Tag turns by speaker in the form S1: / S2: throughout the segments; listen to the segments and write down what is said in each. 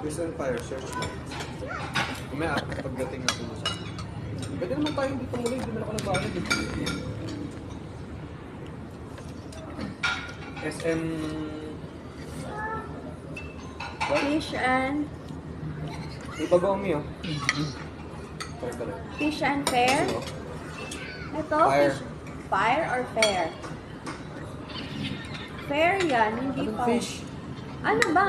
S1: Fish and Fire, search mo. Kumaya, pagdating na po sa pwede naman tayo dito muli, hindi naman ako nagbayad. SM... What?
S2: Fish and...
S1: Ipagawa mo yun. Pare-pare.
S2: Fish and Fair?
S1: Ano?
S2: Ito,
S1: Fire.
S2: fish... Fire or fair? Fair yan, hindi
S1: Anong
S2: fire.
S1: fish?
S2: Ano ba?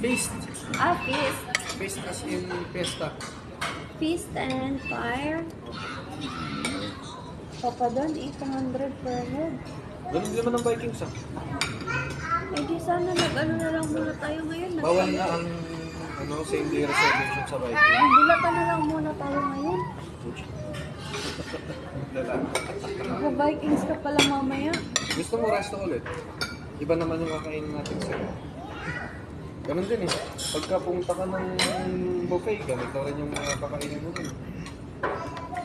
S1: Feast.
S2: Ah, feast.
S1: Feast as in pesta.
S2: Feast and fire. Papa doon, 800 per head.
S1: Ganun din naman ang Vikings ah.
S2: Eh di sana nag-ano na lang muna tayo ngayon.
S1: Bawal na ang same day reservation sa Vikings.
S2: Dilata na lang muna tayo ngayon.
S1: Dala.
S2: Mag-Vikings ka pala mamaya.
S1: Gusto mo resto ulit? Iba naman yung kakainin natin sa'yo. Ganun din eh. Pagka pumunta ka ng buffet, ganito rin yung mga kakainin mo rin.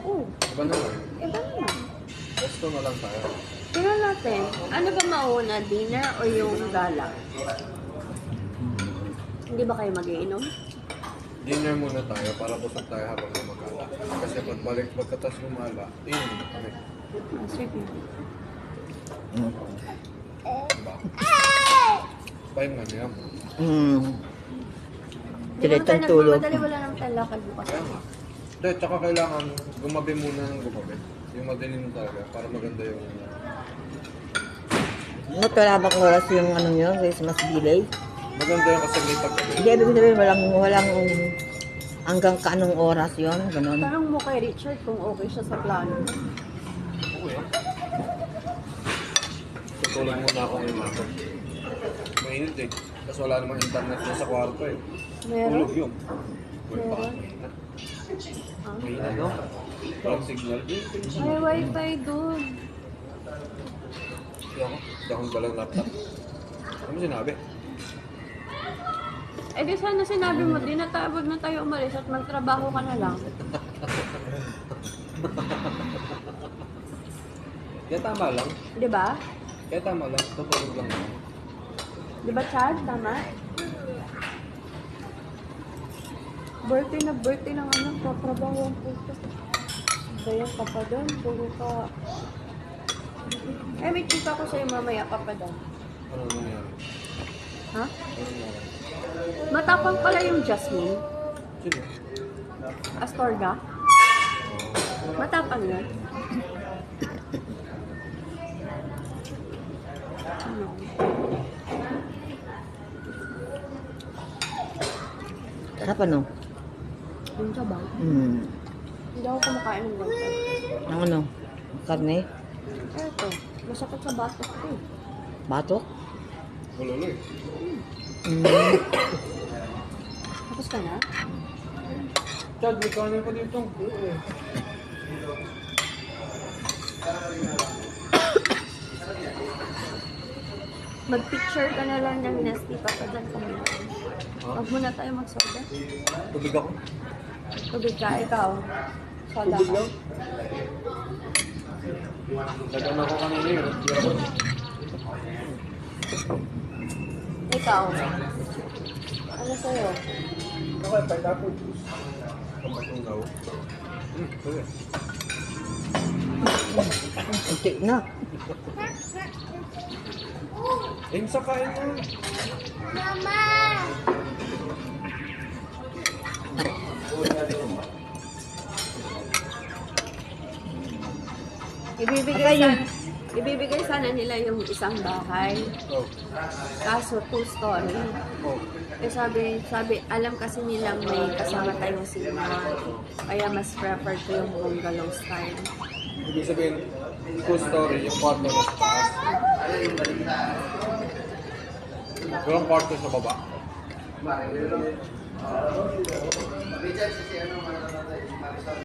S2: Oo,
S1: Iba naman.
S2: iba naman.
S1: Resto na lang tayo.
S2: Tingnan natin, ano ba mauna, dinner o yung gala? Hindi ba kayo mag-iinom?
S1: Dinner muna tayo para busog tayo habang gumagala. Kasi pagbalik, pagkatas gumala, kami.
S2: Ah, sige.
S1: Diba? Pahinga niya.
S2: Diretang tulog. Madali wala nang talakad bukas.
S1: Kaya nga. Hindi, tsaka kailangan gumabi muna ng gumabi. Yung madilim talaga, para maganda yung...
S3: Ba't wala bang oras yung ano nyo, Christmas delay?
S1: Maganda yung kasi may paggabi.
S3: Hindi, ibig sabihin walang hanggang kaanong oras yon, ganun.
S2: Tanong mo kay Richard kung okay siya sa plano.
S1: Oo yan. Tutulog muna ako ngayon ako. Mainit eh. Tapos wala namang internet na sa kwarto eh.
S2: Meron?
S1: Tulog yun. Wala pa.
S2: Meron?
S1: Mahina.
S2: Ah?
S1: Mahina no? Walang signal.
S2: May wifi doon.
S1: Hindi akong dalang laptop. Ano mo sinabi?
S2: Eh di sana sinabi mo, di na wag na tayo umalis at magtrabaho ka na lang.
S1: Kaya tama lang.
S2: Di ba?
S1: Kaya tama lang. Tutulog lang ako.
S2: Di ba, Chad? Tama? Birthday ng anak, tatrabaho ang puto. Kaya ka pa doon, puro ka. Eh, may chika ko sa'yo mamaya ka pa doon.
S1: Ano nangyari?
S2: Ha?
S1: Ano nangyari?
S2: Matapang pala yung Jasmine.
S1: Sino?
S2: Astorga. Matapang yun. Ano?
S3: Sarap ano?
S2: Yung sabaw. Hindi ako kumakain ng ganito.
S3: Ang ano? Karne?
S2: Eto, masakit sa batok ko eh.
S3: Batok?
S1: Ulolo eh.
S2: Tapos ka na?
S1: Chad, may kanin pa dito.
S2: Mag-picture ka na lang ng Nestle papadal kami.
S1: Ha?
S2: Huwag muna tayo mag-soda.
S1: Tubig ako.
S2: Tubig ka, ikaw. Soda
S1: Tubig
S2: ka.
S1: lang. Nagano ako kanina eh. Tira ko.
S2: Ikaw. Ano sa'yo?
S1: Okay, pineapple juice. Kamatunggaw. Sige.
S3: Unti na.
S1: Sa kain mo.
S2: Ibibigay sana nila yung isang bahay.
S1: Oh.
S2: Kaso 2-story.
S1: Oh.
S2: Eh sabi, alam kasi nilang may kasama tayong cinema. Kaya mas prefer ko yung bungalow style.
S1: Ibig sabihin, full story, yung kwarto na sa taas. Walang kwarto sa baba.